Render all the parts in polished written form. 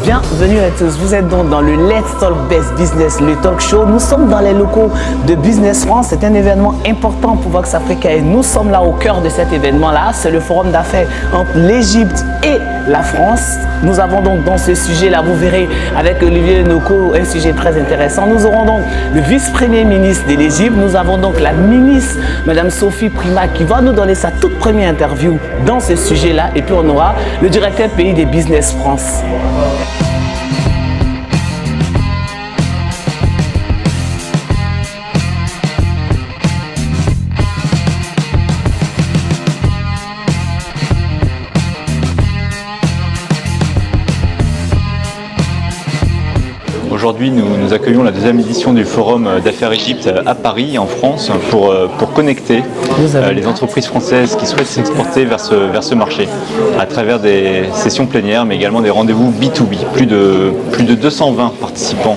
Bienvenue à tous, vous êtes donc dans le Let's Talk Best Business, le talk show. Nous sommes dans les locaux de Business France. C'est un événement important pour Vox Africa et nous sommes là au cœur de cet événement-là. C'est le forum d'affaires entre l'Égypte et la France. Nous avons donc dans ce sujet-là, vous verrez avec Olivier Noko, un sujet très intéressant. Nous aurons donc le vice-premier ministre de l'Égypte. Nous avons donc la ministre, Madame Sophie Primat, qui va nous donner sa toute première interview dans ce sujet-là. Et puis on aura le directeur pays des Business France. Aujourd'hui, nous accueillons la deuxième édition du Forum d'affaires Égypte à Paris, en France, pour connecter les entreprises françaises qui souhaitent s'exporter vers ce marché à travers des sessions plénières, mais également des rendez-vous B2B. Plus de 220 participants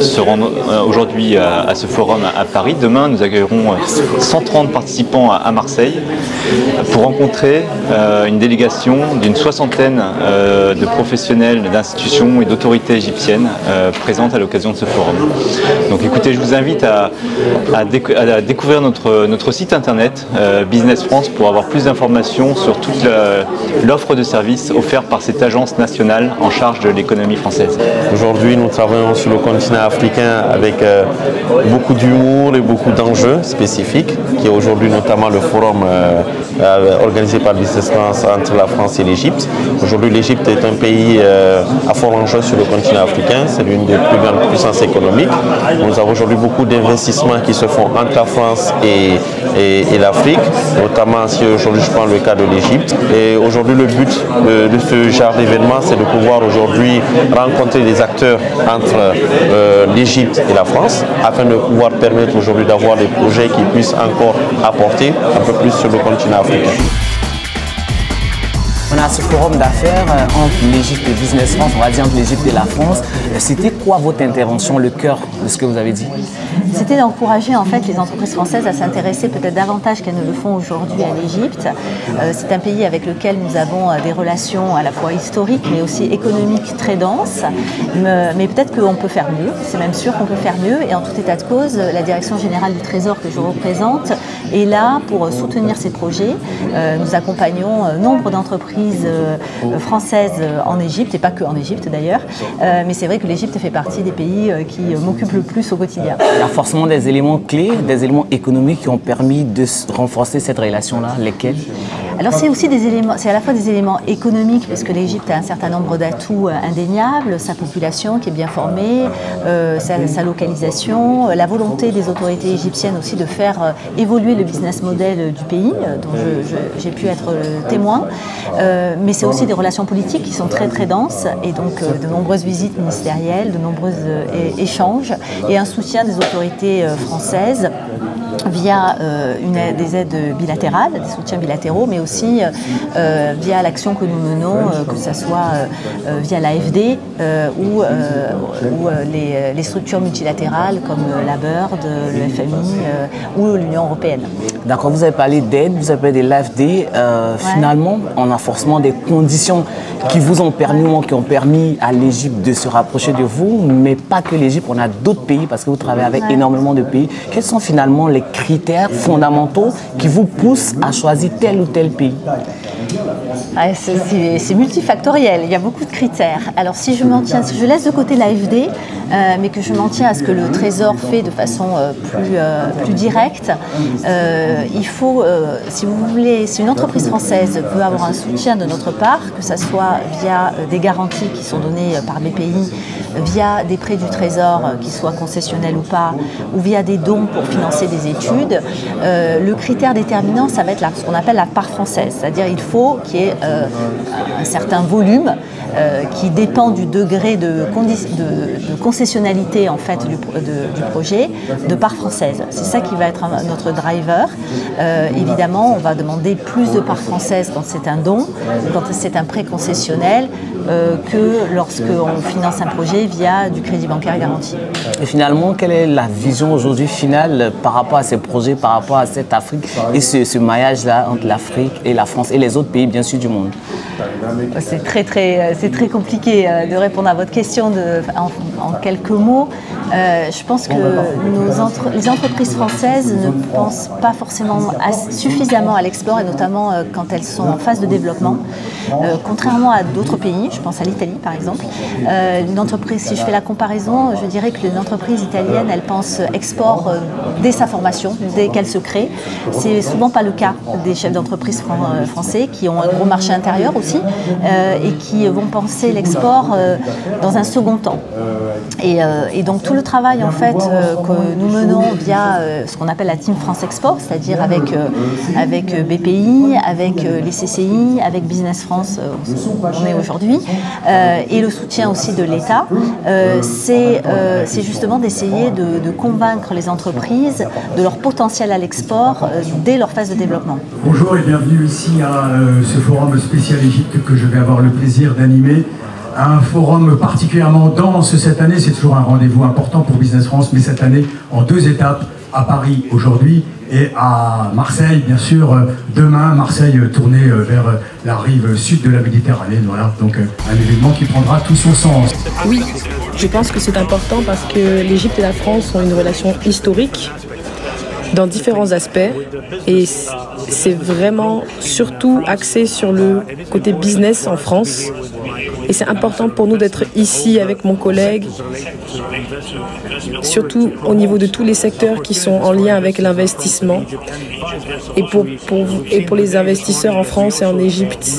se rendent aujourd'hui à ce forum à Paris. Demain, nous accueillerons 130 participants à Marseille pour rencontrer une délégation d'une soixantaine de professionnels, d'institutions et d'autorités égyptiennes présentes à l'occasion de ce forum. Donc écoutez, je vous invite à découvrir notre site internet Business France pour avoir plus d'informations sur toute l'offre de services offerte par cette agence nationale en charge de l'économie française. Aujourd'hui, nous travaillons sur le continent africain avec beaucoup d'humour et beaucoup d'enjeux spécifiques, qui est aujourd'hui notamment le forum organisé par Business France entre la France et l'Égypte. Aujourd'hui, l'Égypte est un pays à fort enjeu sur le continent africain. C'est l'une des plus grandes puissances économiques. Nous avons aujourd'hui beaucoup d'investissements qui se font entre la France et l'Afrique, notamment si aujourd'hui je prends le cas de l'Égypte. Et aujourd'hui, le but de ce genre d'événement, c'est de pouvoir aujourd'hui rencontrer les acteurs entre l'Égypte et la France, afin de pouvoir permettre aujourd'hui d'avoir des projets qui puissent encore apporter un peu plus sur le continent africain. On a ce forum d'affaires entre l'Égypte et Business France, on va dire entre l'Égypte et la France. C'était quoi votre intervention, le cœur de ce que vous avez dit? C'était d'encourager en fait les entreprises françaises à s'intéresser peut-être davantage qu'elles ne le font aujourd'hui à l'Égypte. C'est un pays avec lequel nous avons des relations à la fois historiques mais aussi économiques très denses. Mais peut-être qu'on peut faire mieux, c'est même sûr qu'on peut faire mieux. Et en tout état de cause, la Direction Générale du Trésor que je représente est là pour soutenir ces projets. Nous accompagnons nombre d'entreprises françaises en Égypte, et pas que en Égypte d'ailleurs. Mais c'est vrai que l'Égypte fait partie des pays qui m'occupent le plus au quotidien. Il y a forcément des éléments clés, des éléments économiques qui ont permis de renforcer cette relation-là, lesquels? Alors c'est aussi des éléments, c'est à la fois des éléments économiques, parce que l'Égypte a un certain nombre d'atouts indéniables, sa population qui est bien formée, sa localisation, la volonté des autorités égyptiennes aussi de faire évoluer le business model du pays, dont j'ai pu être témoin. Mais c'est aussi des relations politiques qui sont très très denses, et donc de nombreuses visites ministérielles, de nombreux échanges, et un soutien des autorités françaises via des aides bilatérales, des soutiens bilatéraux, mais aussi via l'action que nous menons, que ce soit via l'AFD ou les structures multilatérales comme la BERD, le FMI ou l'Union européenne. D'accord, vous avez parlé d'aide, vous avez parlé de l'AFD. Finalement, on a forcément des conditions qui vous ont permis, qui ont permis à l'Égypte de se rapprocher de vous, mais pas que l'Égypte, on a d'autres pays parce que vous travaillez avec énormément de pays. Quels sont finalement les critères fondamentaux qui vous poussent à choisir tel ou tel pays? C'est multifactoriel, il y a beaucoup de critères. Alors si je laisse de côté l'AFD, mais que je m'en tiens à ce que le Trésor fait de façon plus directe, il faut, si vous voulez, si une entreprise française veut avoir un soutien de notre part, que ce soit via des garanties qui sont données par BPI, via des prêts du Trésor, qu'ils soient concessionnels ou pas, ou via des dons pour financer des études, le critère déterminant, ça va être ce qu'on appelle la part française. C'est-à-dire il faut qu'il y ait un certain volume qui dépend du degré de concessionnalité en fait, du projet, de part française. C'est ça qui va être notre driver. Évidemment, on va demander plus de part française quand c'est un don, quand c'est un prêt concessionnel, que lorsqu'on finance un projet via du crédit bancaire garanti. Et finalement, quelle est la vision aujourd'hui finale par rapport à ces projets, par rapport à cette Afrique et ce maillage-là entre l'Afrique et la France et les autres pays bien sûr du monde? C'est très compliqué de répondre à votre question en quelques mots. Je pense que les entreprises françaises ne pensent pas forcément suffisamment à l'export, et notamment quand elles sont en phase de développement. Contrairement à d'autres pays, je pense à l'Italie par exemple, si je fais la comparaison, je dirais que une entreprise italienne, elle pense export dès sa formation, dès qu'elle se crée. C'est souvent pas le cas des chefs d'entreprise français qui ont un gros marché intérieur aussi et qui vont penser l'export dans un second temps. Et donc tout le travail en fait que nous menons via ce qu'on appelle la Team France Export, c'est-à-dire avec BPI, avec les CCI, avec Business France, on est aujourd'hui, et le soutien aussi de l'État, c'est justement d'essayer de convaincre les entreprises de leur potentiel à l'export dès leur phase de développement. Bonjour et bienvenue ici à ce forum spécial Égypte que je vais avoir le plaisir d'animer. Un forum particulièrement dense cette année, c'est toujours un rendez-vous important pour Business France, mais cette année en 2 étapes, à Paris aujourd'hui et à Marseille, bien sûr, demain. Marseille tournée vers la rive sud de la Méditerranée. Voilà, donc un événement qui prendra tout son sens. Oui, je pense que c'est important parce que l'Égypte et la France ont une relation historique dans différents aspects et c'est vraiment surtout axé sur le côté business en France. Et c'est important pour nous d'être ici avec mon collègue, surtout au niveau de tous les secteurs qui sont en lien avec l'investissement et pour les investisseurs en France et en Égypte.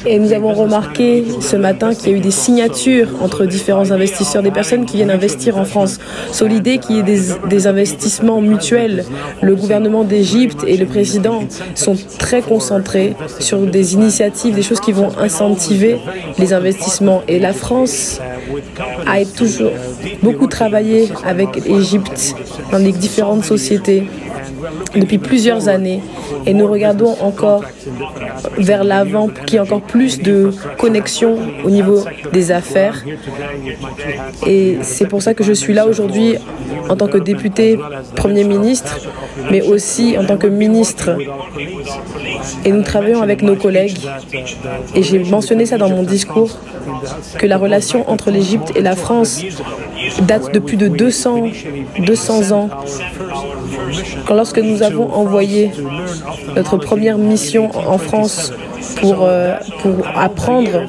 Et nous avons remarqué ce matin qu'il y a eu des signatures entre différents investisseurs, des personnes qui viennent investir en France, sur l'idée qu'il y ait des investissements mutuels. Le gouvernement d'Égypte et le président sont très concentrés sur des initiatives, des choses qui vont incentiver les investissements. Et la France a toujours beaucoup travaillé avec l'Égypte dans les différentes sociétés depuis plusieurs années et nous regardons encore vers l'avant pour qu'il y ait encore plus de connexion au niveau des affaires. Et c'est pour ça que je suis là aujourd'hui en tant que député Premier ministre, mais aussi en tant que ministre. Et nous travaillons avec nos collègues, et j'ai mentionné ça dans mon discours, que la relation entre l'Égypte et la France date de plus de 200 ans. Lorsque nous avons envoyé notre première mission en France pour apprendre,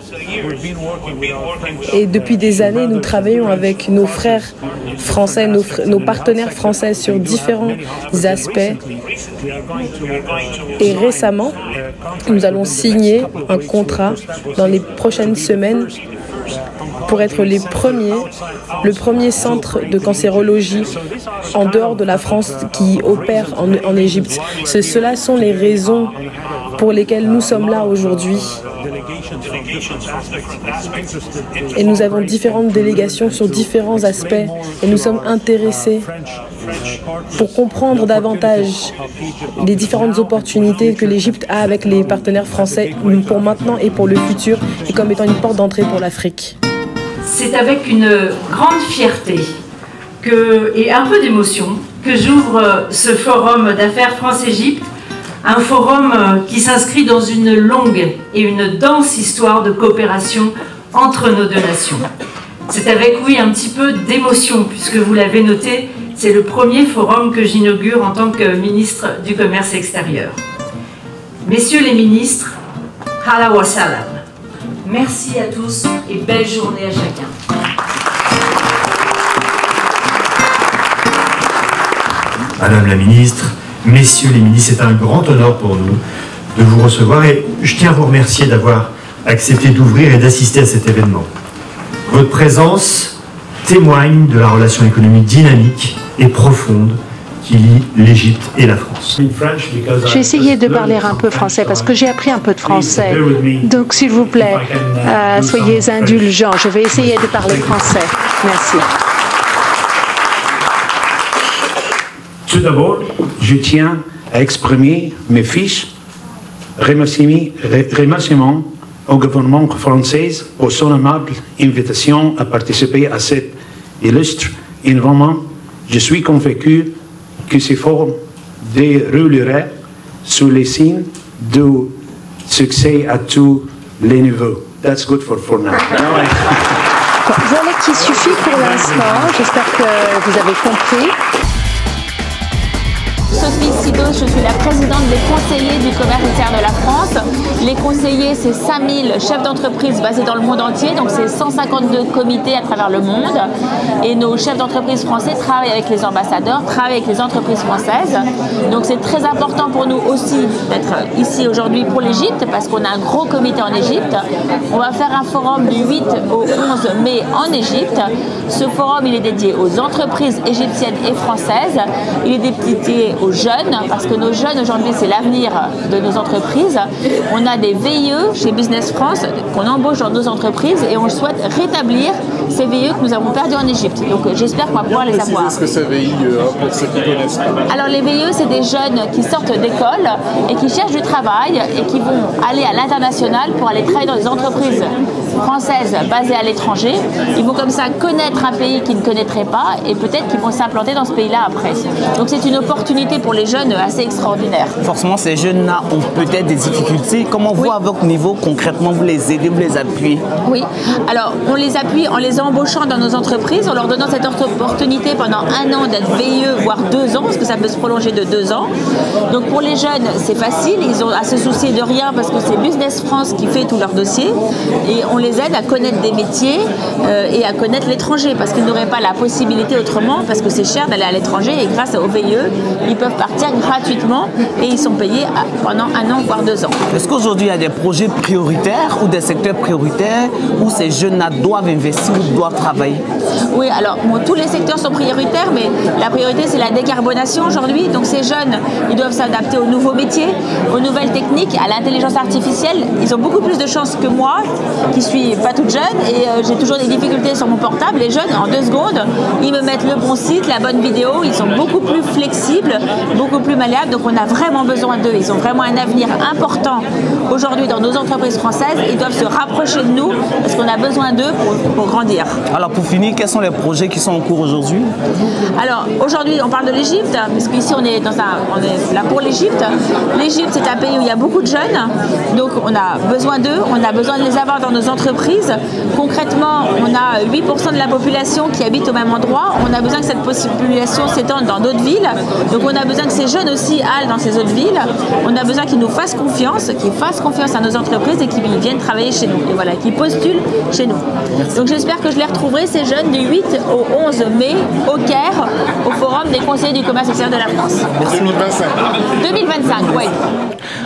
et depuis des années nous travaillons avec nos frères français, nos partenaires français sur différents aspects, et récemment nous allons signer un contrat dans les prochaines semaines pour être le premier centre de cancérologie en dehors de la France qui opère en Égypte. Cela sont les raisons pour lesquelles nous sommes là aujourd'hui. Et nous avons différentes délégations sur différents aspects et nous sommes intéressés pour comprendre davantage les différentes opportunités que l'Égypte a avec les partenaires français pour maintenant et pour le futur et comme étant une porte d'entrée pour l'Afrique. C'est avec une grande fierté et un peu d'émotion que j'ouvre ce forum d'affaires France-Égypte, un forum qui s'inscrit dans une longue et une dense histoire de coopération entre nos deux nations. C'est avec, oui, un petit peu d'émotion, puisque vous l'avez noté, c'est le premier forum que j'inaugure en tant que ministre du Commerce extérieur. Messieurs les ministres, Hala wa salam. Merci à tous et belle journée à chacun. Madame la ministre, messieurs les ministres, c'est un grand honneur pour nous de vous recevoir et je tiens à vous remercier d'avoir accepté d'ouvrir et d'assister à cet événement. Votre présence témoigne de la relation économique dynamique et profonde qui lie l'Égypte et la France. J'ai essayé de parler un peu français parce que j'ai appris un peu de français. Donc s'il vous plaît, soyez indulgents. Je vais essayer de parler français. Merci. Tout d'abord, je tiens à exprimer mes remerciements au gouvernement français pour son aimable invitation à participer à cet illustre événement. Je suis convaincu que ce forum déroulerait sous les signes du succès à tous les niveaux. That's good for now. Voilà qui suffit pour l'instant. J'espère que vous avez compris. Sophie Sidos, je suis la présidente des conseillers du commerce extérieur de la France. Les conseillers, c'est 5000 chefs d'entreprise basés dans le monde entier, donc c'est 152 comités à travers le monde. Et nos chefs d'entreprise français travaillent avec les ambassadeurs, travaillent avec les entreprises françaises. Donc c'est très important pour nous aussi d'être ici aujourd'hui pour l'Égypte, parce qu'on a un gros comité en Égypte. On va faire un forum du 8 au 11 mai en Égypte. Ce forum, il est dédié aux entreprises égyptiennes et françaises. Il est dédié aux jeunes, parce que nos jeunes aujourd'hui c'est l'avenir de nos entreprises. On a des VIE chez Business France qu'on embauche dans nos entreprises et on souhaite rétablir ces VIE que nous avons perdus en Égypte. Donc j'espère qu'on va pouvoir les avoir. Qu'est-ce que c'est VIE pour ceux qui connaissent pas? Alors les VIE, c'est des jeunes qui sortent d'école et qui cherchent du travail et qui vont aller à l'international pour aller travailler dans des entreprises françaises basées à l'étranger. Ils vont comme ça connaître un pays qu'ils ne connaîtraient pas et peut-être qu'ils vont s'implanter dans ce pays-là après. Donc c'est une opportunité pour les jeunes assez extraordinaire. Forcément, ces jeunes-là ont peut-être des difficultés. Comment vous, à votre niveau, concrètement, vous les aidez, vous les appuyez? Oui, alors on les appuie en les embauchant dans nos entreprises, en leur donnant cette opportunité pendant 1 an d'être VIE, voire 2 ans, parce que ça peut se prolonger de 2 ans. Donc pour les jeunes, c'est facile, ils ont à se soucier de rien parce que c'est Business France qui fait tout leur dossier et on les aide à connaître des métiers et à connaître l'étranger parce qu'ils n'auraient pas la possibilité autrement, parce que c'est cher d'aller à l'étranger et grâce au VIE, ils peuvent partir gratuitement et ils sont payés pendant 1 an, voire 2 ans. Est-ce qu'aujourd'hui, il y a des projets prioritaires ou des secteurs prioritaires où ces jeunes-là doivent investir ou doivent travailler? Oui, alors bon, tous les secteurs sont prioritaires, mais la priorité, c'est la décarbonation aujourd'hui. Donc ces jeunes, ils doivent s'adapter aux nouveaux métiers, aux nouvelles techniques, à l'intelligence artificielle. Ils ont beaucoup plus de chances que moi, qui suis pas toute jeune, et j'ai toujours des difficultés sur mon portable. Les jeunes, en 2 secondes, ils me mettent le bon site, la bonne vidéo. Ils sont beaucoup plus flexibles, beaucoup plus malléables. Donc on a vraiment besoin d'eux. Ils ont vraiment un avenir important aujourd'hui dans nos entreprises françaises. Ils doivent se rapprocher de nous parce qu'on a besoin d'eux pour grandir. Alors pour finir, quels sont les projets qui sont en cours aujourd'hui? Alors aujourd'hui, on parle de l'Égypte, parce qu'ici on est là pour l'Égypte. L'Égypte, c'est un pays où il y a beaucoup de jeunes, donc on a besoin d'eux, on a besoin de les avoir dans nos entreprises. Concrètement, on a 8% de la population qui habite au même endroit. On a besoin que cette population s'étende dans d'autres villes. Donc on a besoin que ces jeunes aussi aillent dans ces autres villes. On a besoin qu'ils nous fassent confiance, qu'ils fassent confiance à nos entreprises et qu'ils viennent travailler chez nous. Et voilà, qu'ils postulent chez nous. Donc j'espère que je les retrouverai, ces jeunes, du 8 au 11 mai au Caire, au Forum des conseillers du commerce extérieur de la France. Merci. 2025. 2025, oui.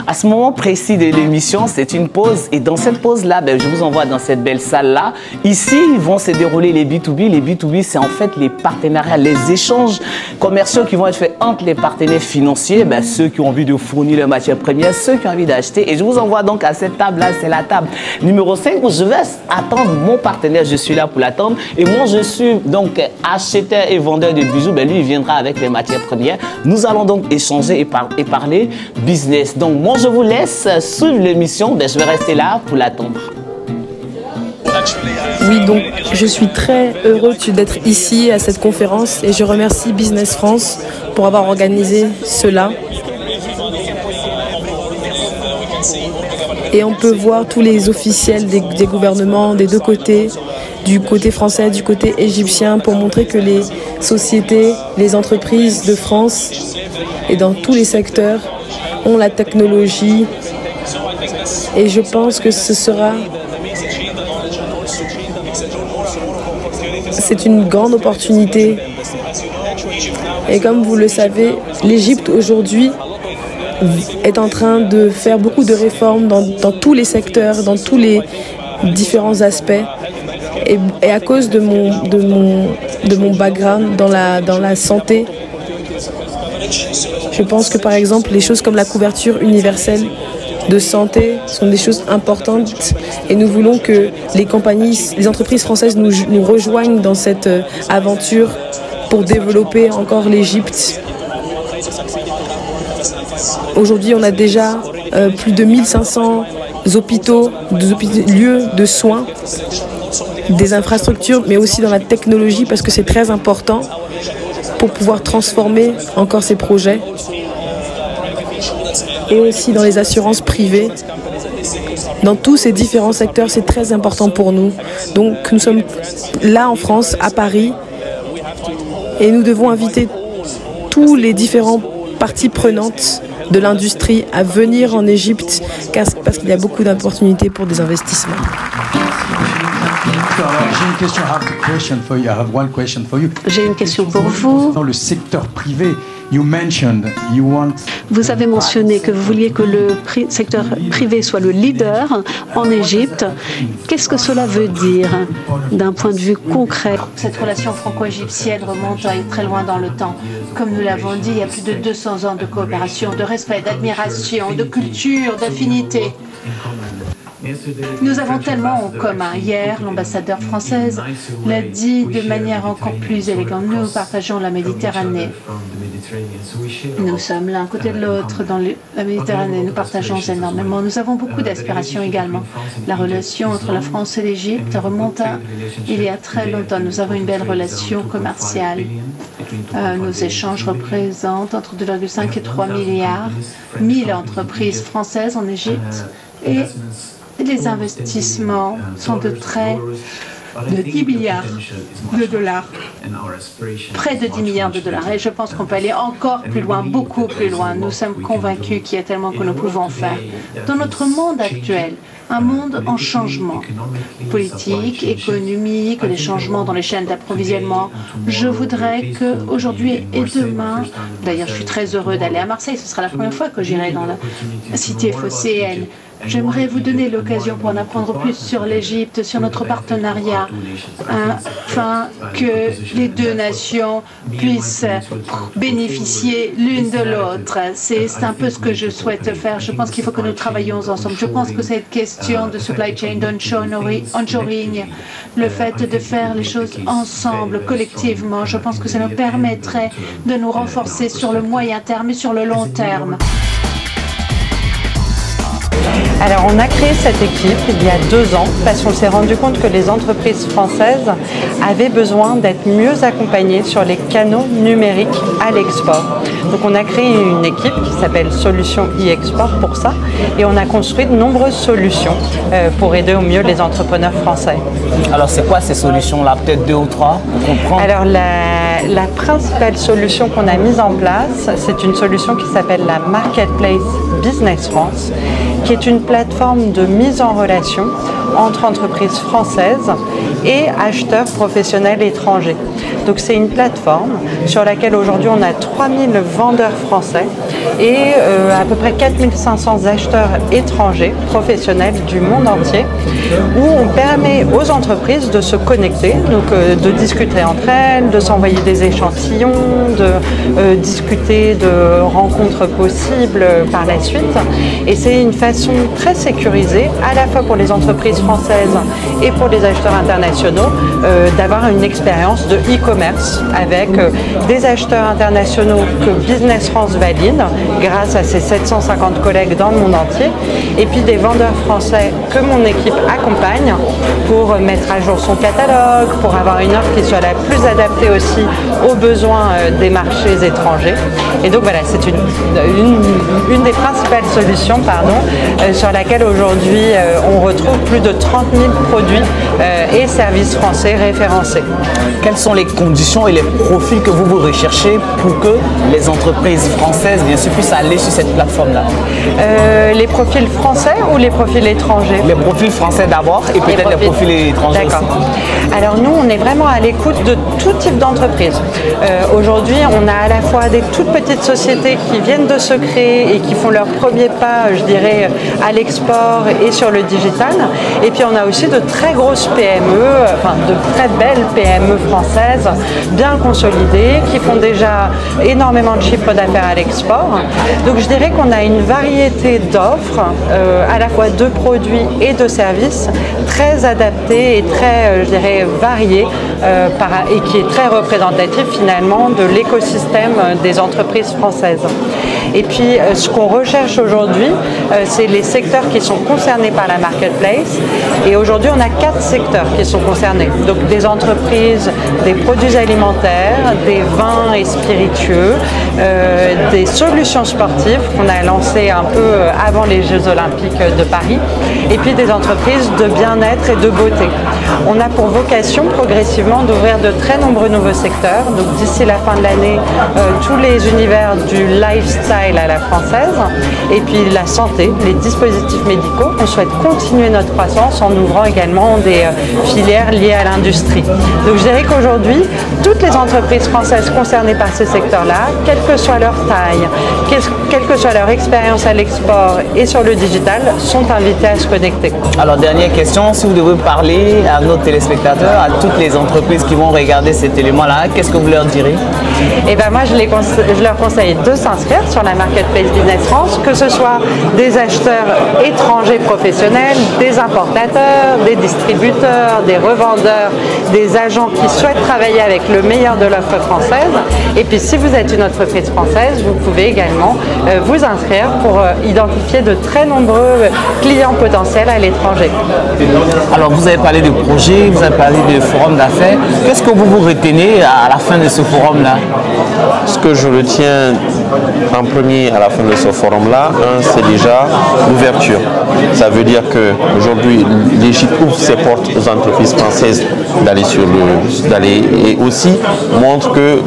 À ce moment précis de l'émission, c'est une pause. Et dans cette pause-là, je vous envoie dans cette belle salle-là. Ici, vont se dérouler les B2B. Les B2B, c'est en fait les partenariats, les échanges commerciaux qui vont être faits entre les partenaires financiers, ceux qui ont envie de fournir leurs matières premières, ceux qui ont envie d'acheter. Et je vous envoie donc à cette table-là, c'est la table numéro 5 où je vais attendre mon partenaire. Je suis là pour l'attendre. Et moi, je suis donc acheteur et vendeur de bijoux. Lui, il viendra avec les matières premières. Nous allons donc échanger et parler business. Donc, moi, je vous laisse suivre l'émission. Je vais rester là pour l'attendre. Oui, donc je suis très heureux d'être ici à cette conférence et je remercie Business France pour avoir organisé cela. Et on peut voir tous les officiels des gouvernements des deux côtés, du côté français, du côté égyptien, pour montrer que les sociétés, les entreprises de France et dans tous les secteurs ont la technologie. Et je pense que c'est une grande opportunité. Et comme vous le savez, l'Égypte aujourd'hui est en train de faire beaucoup de réformes dans tous les secteurs, dans tous les différents aspects. Et à cause de mon background dans la santé, je pense que par exemple les choses comme la couverture universelle de santé sont des choses importantes et nous voulons que les entreprises françaises nous rejoignent dans cette aventure pour développer encore l'Égypte. Aujourd'hui, on a déjà plus de 1500 hôpitaux, des lieux de soins, des infrastructures, mais aussi dans la technologie parce que c'est très important pour pouvoir transformer encore ces projets. Et aussi dans les assurances privées. Dans tous ces différents secteurs, c'est très important pour nous. Donc nous sommes là en France, à Paris, et nous devons inviter tous les différents parties prenantes de l'industrie à venir en Égypte parce qu'il y a beaucoup d'opportunités pour des investissements. J'ai une question pour vous. Dans le secteur privé, vous avez mentionné que vous vouliez que le secteur privé soit le leader en Égypte. Qu'est-ce que cela veut dire d'un point de vue concret? Cette relation franco-égyptienne remonte à très loin dans le temps. Comme nous l'avons dit, il y a plus de 200 ans de coopération, de respect, d'admiration, de culture, d'affinité. Nous avons tellement en commun. Hier, l'ambassadeur française l'a dit de manière encore plus élégante. Nous partageons la Méditerranée. Nous sommes l'un côté de l'autre dans la Méditerranée. Nous partageons énormément. Nous avons beaucoup d'aspirations également. La relation entre la France et l'Égypte remonte à il y a très longtemps. Nous avons une belle relation commerciale. Nos échanges représentent entre 2,5 et 3 milliards, 1000 entreprises françaises en Égypte. Et les investissements sont de 10 milliards de dollars, près de 10 milliards de dollars. Et je pense qu'on peut aller encore plus loin, beaucoup plus loin. Nous sommes convaincus qu'il y a tellement que nous pouvons faire. Dans notre monde actuel, un monde en changement, politique, économique, les changements dans les chaînes d'approvisionnement. Je voudrais qu'aujourd'hui et demain, d'ailleurs je suis très heureux d'aller à Marseille, ce sera la première fois que j'irai dans la cité phocéenne. J'aimerais vous donner l'occasion pour en apprendre plus sur l'Égypte, sur notre partenariat, afin que les deux nations puissent bénéficier l'une de l'autre. C'est un peu ce que je souhaite faire. Je pense qu'il faut que nous travaillions ensemble. Je pense que cette question de supply chain, d'onshoring, le fait de faire les choses ensemble, collectivement, je pense que ça nous permettrait de nous renforcer sur le moyen terme et sur le long terme. Alors on a créé cette équipe il y a 2 ans parce qu'on s'est rendu compte que les entreprises françaises avaient besoin d'être mieux accompagnées sur les canaux numériques à l'export. Donc on a créé une équipe qui s'appelle Solutions e-Export pour ça et on a construit de nombreuses solutions pour aider au mieux les entrepreneurs français. Alors c'est quoi ces solutions-là? Peut-être 2 ou 3 pour comprendre. Alors la principale solution qu'on a mise en place, c'est une solution qui s'appelle la Marketplace Business France, qui est une plateforme de mise en relation entre entreprises françaises et acheteurs professionnels étrangers. Donc c'est une plateforme sur laquelle aujourd'hui on a 3000 vendeurs français et à peu près 4500 acheteurs étrangers professionnels du monde entier où on permet aux entreprises de se connecter, donc de discuter entre elles, de s'envoyer des échantillons, de discuter de rencontres possibles par la suite. Et c'est une façon très sécurisée, à la fois pour les entreprises françaises et pour les acheteurs internationaux, d'avoir une expérience de e-commerce avec des acheteurs internationaux que Business France valide grâce à ses 750 collègues dans le monde entier et puis des vendeurs français que mon équipe accompagne pour mettre à jour son catalogue, pour avoir une offre qui soit la plus adaptée aussi aux besoins des marchés étrangers. Et donc voilà, c'est une des principales solutions sur laquelle aujourd'hui on retrouve plus de 30 000 produits et services français référencés. Quelles sont les conditions et les profils que vous recherchez pour que les entreprises françaises bien sûr puissent aller sur cette plateforme-là? Les profils français ou les profils étrangers? Les profils français d'abord et peut-être les profils étrangers aussi. D'accord. Alors nous, on est vraiment à l'écoute de tout type d'entreprise. Aujourd'hui, on a à la fois des toutes petites sociétés qui viennent de se créer et qui font leur premier pas, je dirais, à l'export et sur le digital. Et puis on a aussi de très grosses PME, enfin de très belles PME françaises, bien consolidées, qui font déjà énormément de chiffre d'affaires à l'export. Donc je dirais qu'on a une variété d'offres, à la fois de produits et de services, très adaptés et très, je dirais, variés, et qui est très représentatif finalement de l'écosystème des entreprises françaises. Et puis, ce qu'on recherche aujourd'hui, c'est les secteurs qui sont concernés par la marketplace. Et aujourd'hui, on a 4 secteurs qui sont concernés. Donc, des entreprises, des produits alimentaires, des vins et spiritueux, des solutions sportives qu'on a lancées un peu avant les Jeux Olympiques de Paris, et puis des entreprises de bien-être et de beauté. On a pour vocation progressivement d'ouvrir de très nombreux nouveaux secteurs. Donc d'ici la fin de l'année, tous les univers du lifestyle à la française, et puis la santé, les dispositifs médicaux. On souhaite continuer notre croissance en ouvrant également des filières liées à l'industrie. Donc je dirais qu'aujourd'hui, toutes les entreprises françaises concernées par ces secteurs-là, quelle que soit leur taille, quelle que soit leur expérience à l'export et sur le digital, sont invitées à se connecter. Alors dernière question, si vous devez parler à nos téléspectateurs, à toutes les entreprises qui vont regarder cet élément-là, qu'est-ce que vous leur direz? Eh bien moi je leur conseille de s'inscrire sur la Marketplace Business France, que ce soit des acheteurs étrangers professionnels, des importateurs, des distributeurs, des revendeurs, des agents qui souhaitent travailler avec le meilleur de l'offre française. Et puis si vous êtes une entreprise française, vous pouvez également vous inscrire pour identifier de très nombreux clients potentiels à l'étranger. Alors vous avez parlé de projet, vous avez parlé de forum d'affaires. Qu'est-ce que vous retenez à la fin de ce forum-là? Ce que je retiens en premier à la fin de ce forum-là, c'est déjà l'ouverture. Ça veut dire qu'aujourd'hui, l'Égypte ouvre ses portes aux entreprises françaises d'aller et aussi montre que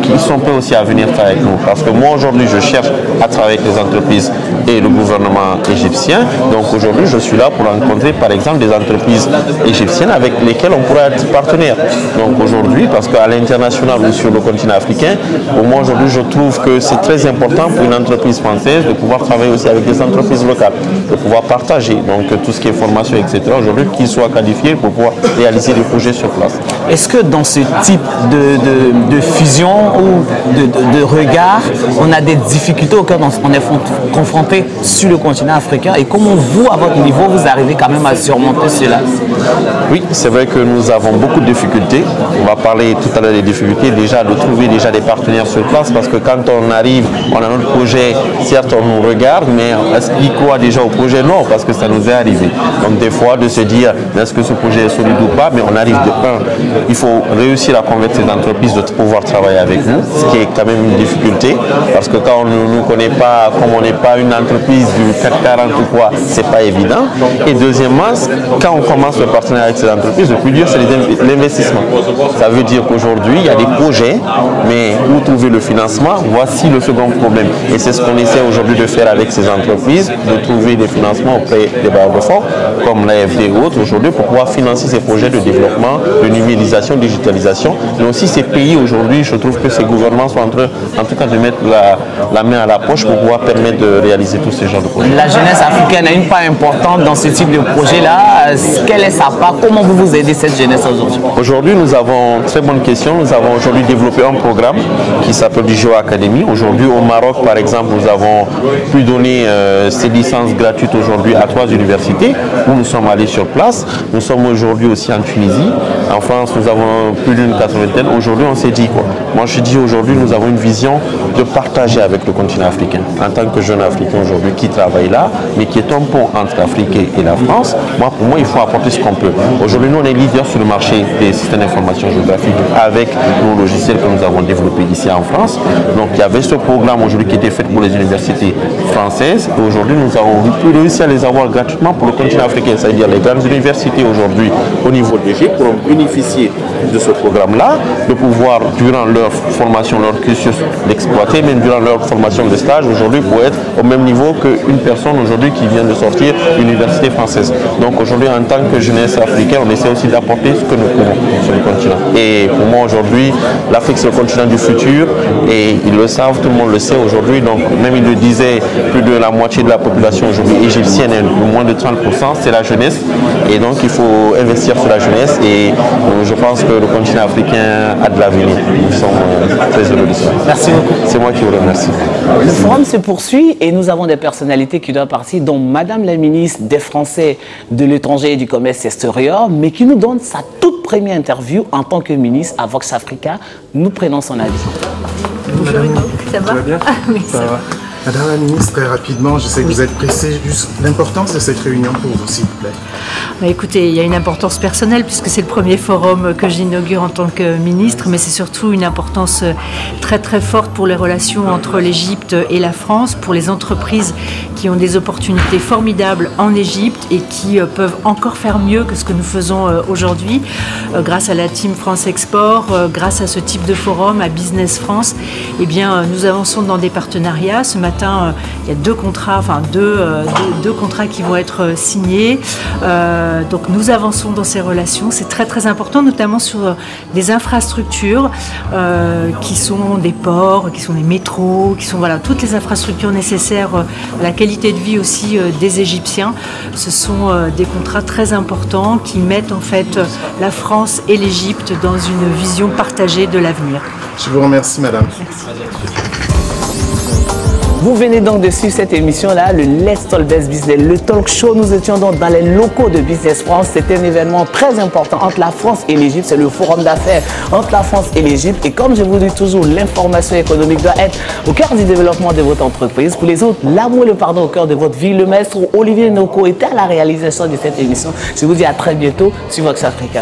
qu'ils sont prêts aussi à venir travailler avec nous. Parce que moi aujourd'hui, je cherche à travailler avec les entreprises et le gouvernement égyptien. Donc aujourd'hui, je suis là pour rencontrer par exemple des entreprises égyptiennes avec lesquelles on pourrait être partenaire. Donc aujourd'hui, parce qu'à l'international ou sur le continent africain, pour moi aujourd'hui, je trouve que c'est très important pour une entreprise française de pouvoir travailler aussi avec des entreprises locales, de pouvoir partager donc tout ce qui est formation, etc. aujourd'hui, qu'ils soient qualifiés pour pouvoir réaliser des projets sur place. Est-ce que dans ce type de fusion ou de regard, on a des difficultés auxquelles on est confronté sur le continent africain, et comment vous, à votre niveau, vous arrivez quand même à surmonter cela? Oui, c'est vrai que nous avons beaucoup de difficultés. On va parler tout à l'heure des difficultés, déjà de trouver déjà des partenaires sur place, parce que quand on arrive, on a notre projet, certes on nous regarde, mais est-ce qu'il croit déjà au projet? Non, parce que ça nous est arrivé. Donc des fois de se dire, est-ce que ce projet est solide ou pas, mais on arrive de 1. Il faut réussir à convaincre ces entreprises de pouvoir travailler avec nous, ce qui est quand même une difficulté, parce que quand on ne nous connaît pas, comme on n'est pas une entreprise du CAC 40 ou quoi, c'est pas évident. Et deuxièmement, quand on commence le partenariat avec ces entreprises, le plus dur c'est l'investissement. Ça veut dire qu'aujourd'hui, il y a des projets, mais où trouver le financement, voici le second problème. Et c'est ce qu'on essaie aujourd'hui de faire avec ces entreprises, de trouver des financements auprès des bailleurs de fonds, comme l'AFD et autres aujourd'hui, pour pouvoir financer ces projets de développement, de numérisation, de digitalisation. Mais aussi ces pays aujourd'hui, je trouve que ces gouvernements sont en train, en tout cas, de mettre la main à la poche pour pouvoir permettre de réaliser tous ces genres de projets. La jeunesse africaine a une part importante dans ce type de projet-là. Quelle est sa part? Comment vous aidez cette jeunesse aujourd'hui? Aujourd'hui, nous avons, très bonne question, nous avons aujourd'hui développé un programme qui s'appelle du Geo Academy. Aujourd'hui, au Maroc, par exemple, nous avons pu donner ces licences gratuites aujourd'hui à 3 universités où nous sommes allés sur place. Nous sommes aujourd'hui aussi en Tunisie. En France, nous avons plus d'une 80aine. Aujourd'hui, on s'est dit quoi? Moi, je dis aujourd'hui, nous avons une vision de partager avec le continent africain. En tant que jeune Africain aujourd'hui qui travaille là, mais qui est un pont entre l'Afrique et la France, pour moi, il faut apporter ce qu'on peut. Aujourd'hui, nous, on est leader sur le marché des systèmes d'information géographique avec nos logiciels que nous avons développés ici en France. Donc, il y avait ce programme aujourd'hui qui était fait pour les universités françaises. Et aujourd'hui, nous avons pu réussir à les avoir gratuitement pour le continent africain, c'est-à-dire les grandes universités aujourd'hui au niveau de l'Égypte pourront bénéficier de ce programme-là, de pouvoir, durant leur formation, leur cursus, l'exploiter, même durant leur formation de stage, aujourd'hui, pour être au même niveau qu'une personne aujourd'hui qui vient de sortir de l'université française. Donc aujourd'hui, en tant que jeunesse africaine, on essaie aussi d'apporter ce que nous pouvons sur le continent. Et pour moi, aujourd'hui, l'Afrique, c'est le continent du futur, et ils le savent, tout le monde le sait aujourd'hui. Donc même il le disait, plus de la moitié de la population aujourd'hui égyptienne, et moins de 30%, c'est la jeunesse. Et donc il faut investir sur la jeunesse, et je pense que le continent africain a de l'avenir. Nous sommes très heureux de ça. Merci beaucoup. C'est moi qui vous remercie. Le forum se poursuit et nous avons des personnalités qui doivent partir, dont Madame la ministre des Français de l'étranger et du commerce extérieur, mais qui nous donne sa toute première interview en tant que ministre à Vox Africa. Nous prenons son avis. Bonjour Hugo, ça va? Ça va bien? Oui, ça va. Madame la ministre, très rapidement, je sais que vous êtes pressée, juste l'importance de cette réunion pour vous, s'il vous plaît. Bah écoutez, il y a une importance personnelle puisque c'est le premier forum que j'inaugure en tant que ministre, mais c'est surtout une importance très très forte pour les relations entre l'Égypte et la France, pour les entreprises qui ont des opportunités formidables en Égypte et qui peuvent encore faire mieux que ce que nous faisons aujourd'hui grâce à la Team France Export, grâce à ce type de forum, à Business France. Eh bien, nous avançons dans des partenariats. Ce matin, il y a deux contrats qui vont être signés. Donc nous avançons dans ces relations, c'est très très important, notamment sur des infrastructures qui sont des ports, qui sont des métros, qui sont voilà, toutes les infrastructures nécessaires à la qualité de vie aussi des Égyptiens. Ce sont des contrats très importants qui mettent en fait la France et l'Égypte dans une vision partagée de l'avenir. Je vous remercie, madame. Merci. Vous venez donc de suivre cette émission-là, le Let's Talk Best Business, le talk show. Nous étions donc dans les locaux de Business France. C'était un événement très important entre la France et l'Égypte. C'est le forum d'affaires entre la France et l'Égypte. Et comme je vous dis toujours, l'information économique doit être au cœur du développement de votre entreprise. Pour les autres, l'amour et le pardon au cœur de votre vie. Le maître Olivier Noko était à la réalisation de cette émission. Je vous dis à très bientôt sur Vox Africa.